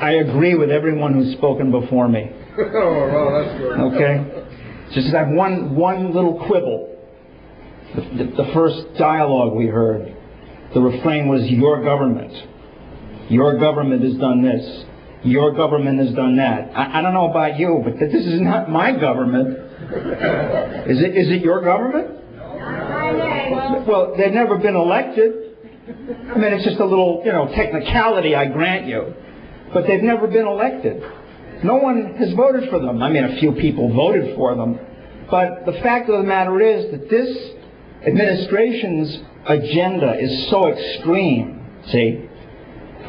I agree with everyone who's spoken before me. Oh, well, that's good. Okay? Just I have one little quibble. The first dialogue we heard, the refrain was, your government. Your government has done this. Your government has done that. I don't know about you, but this is not my government. Is it your government? Well, they've never been elected. I mean, it's just a little, technicality, I grant you. But they've never been elected. No one has voted for them. I mean, a few people voted for them. But the fact of the matter is that this administration's agenda is so extreme, see,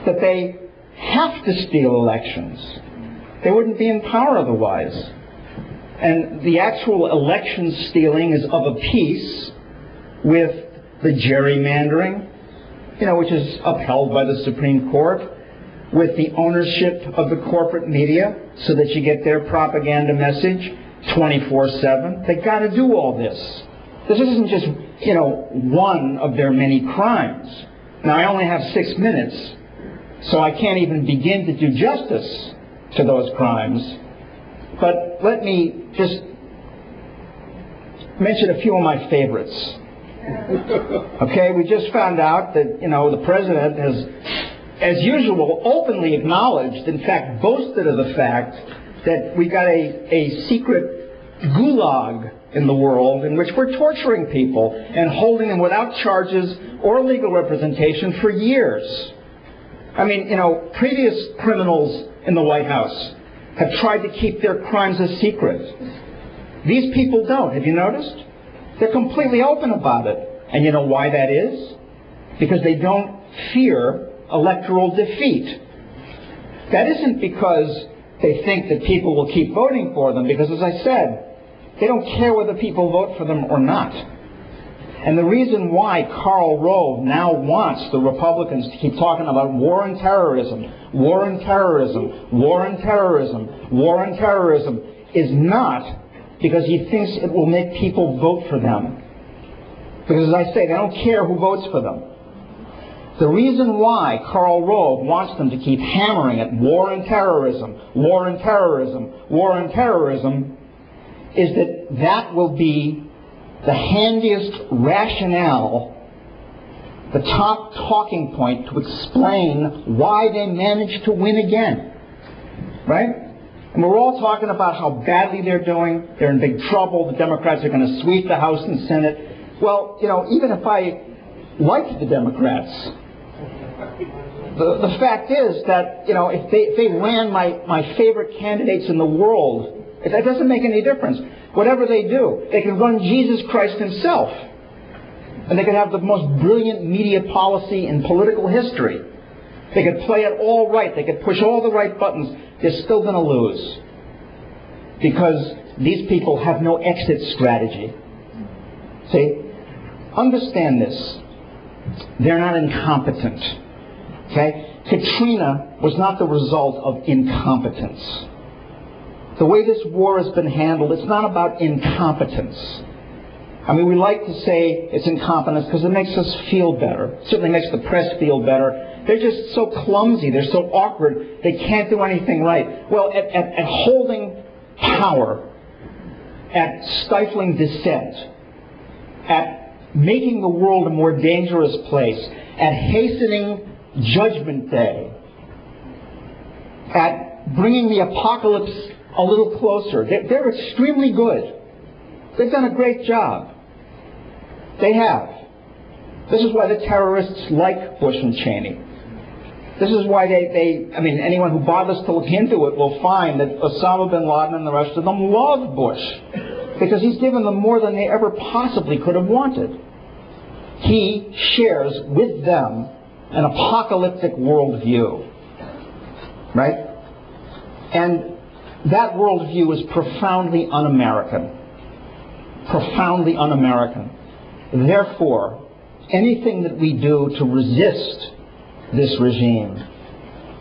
that they have to steal elections. They wouldn't be in power otherwise. And the actual election stealing is of a piece with the gerrymandering, which is upheld by the Supreme Court, with the ownership of the corporate media so that you get their propaganda message 24/7. They've got to do all this. This isn't just, one of their many crimes. Now, I only have 6 minutes, so I can't even begin to do justice to those crimes. But let me just mention a few of my favorites. Okay, we just found out that, the president has, as usual, openly acknowledged, in fact, boasted of the fact that we got a secret gulag in the world in which we're torturing people and holding them without charges or legal representation for years. I mean, previous criminals in the White House have tried to keep their crimes a secret. These people don't. Have you noticed? They're completely open about it. And you know why that is? Because they don't fear electoral defeat. That isn't because they think that people will keep voting for them, because, as I said, they don't care whether people vote for them or not. And the reason why Karl Rove now wants the Republicans to keep talking about war and terrorism, war and terrorism, war and terrorism, war and terrorism, is not because he thinks it will make people vote for them. Because, as I say, they don't care who votes for them. The reason why Karl Rove wants them to keep hammering at war and terrorism, war and terrorism, war and terrorism, is that will be the handiest rationale, the top talking point to explain why they managed to win again. Right? And we're all talking about how badly they're doing. They're in big trouble. The Democrats are going to sweep the House and Senate. Well, even if I liked the Democrats, the fact is that, if they ran my favorite candidates in the world, that doesn't make any difference. Whatever they do, they can run Jesus Christ himself. And they could have the most brilliant media policy in political history. They could play it all right. They could push all the right buttons. They're still going to lose. Because these people have no exit strategy. See? Understand this. They're not incompetent. Okay? Katrina was not the result of incompetence. The way this war has been handled, it's not about incompetence. I mean, we like to say it's incompetence because it makes us feel better. It certainly makes the press feel better. They're just so clumsy. They're so awkward. They can't do anything right. Well, at holding power, at stifling dissent, at making the world a more dangerous place, at hastening Judgment Day, at bringing the apocalypse a little closer. They're extremely good. They've done a great job. They have. This is why the terrorists like Bush and Cheney. This is why anyone who bothers to look into it will find that Osama bin Laden and the rest of them love Bush. Because he's given them more than they ever possibly could have wanted. He shares with them an apocalyptic worldview. Right? And that worldview is profoundly un-American. Profoundly un-American. Therefore, anything that we do to resist this regime,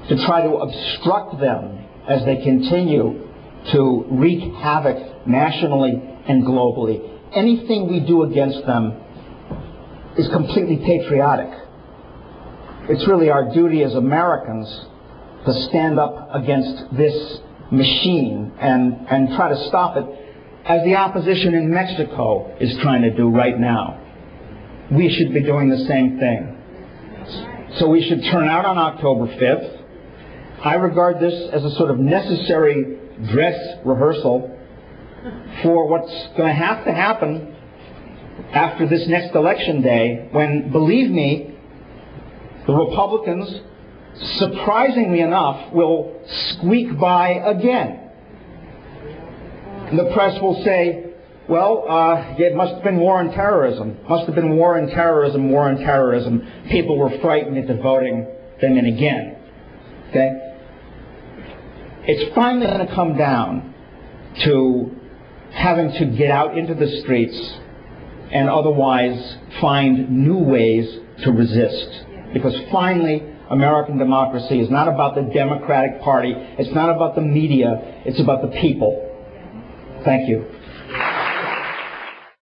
to try to obstruct them as they continue to wreak havoc nationally and globally, anything we do against them is completely patriotic. It's really our duty as Americans to stand up against this machine and try to stop it, as the opposition in Mexico is trying to do right now. We should be doing the same thing. So we should turn out on October 5th. I regard this as a sort of necessary dress rehearsal for what's going to happen after this next election day, when, believe me, the Republicans, surprisingly enough, will squeak by again. And the press will say, well, it must have been war on terrorism. Must have been war on terrorism, war on terrorism. People were frightened into voting them in again. Okay? It's finally going to come down to having to get out into the streets and otherwise find new ways to resist. Because finally, American democracy is not about the Democratic Party. It's not about the media. It's about the people. Thank you.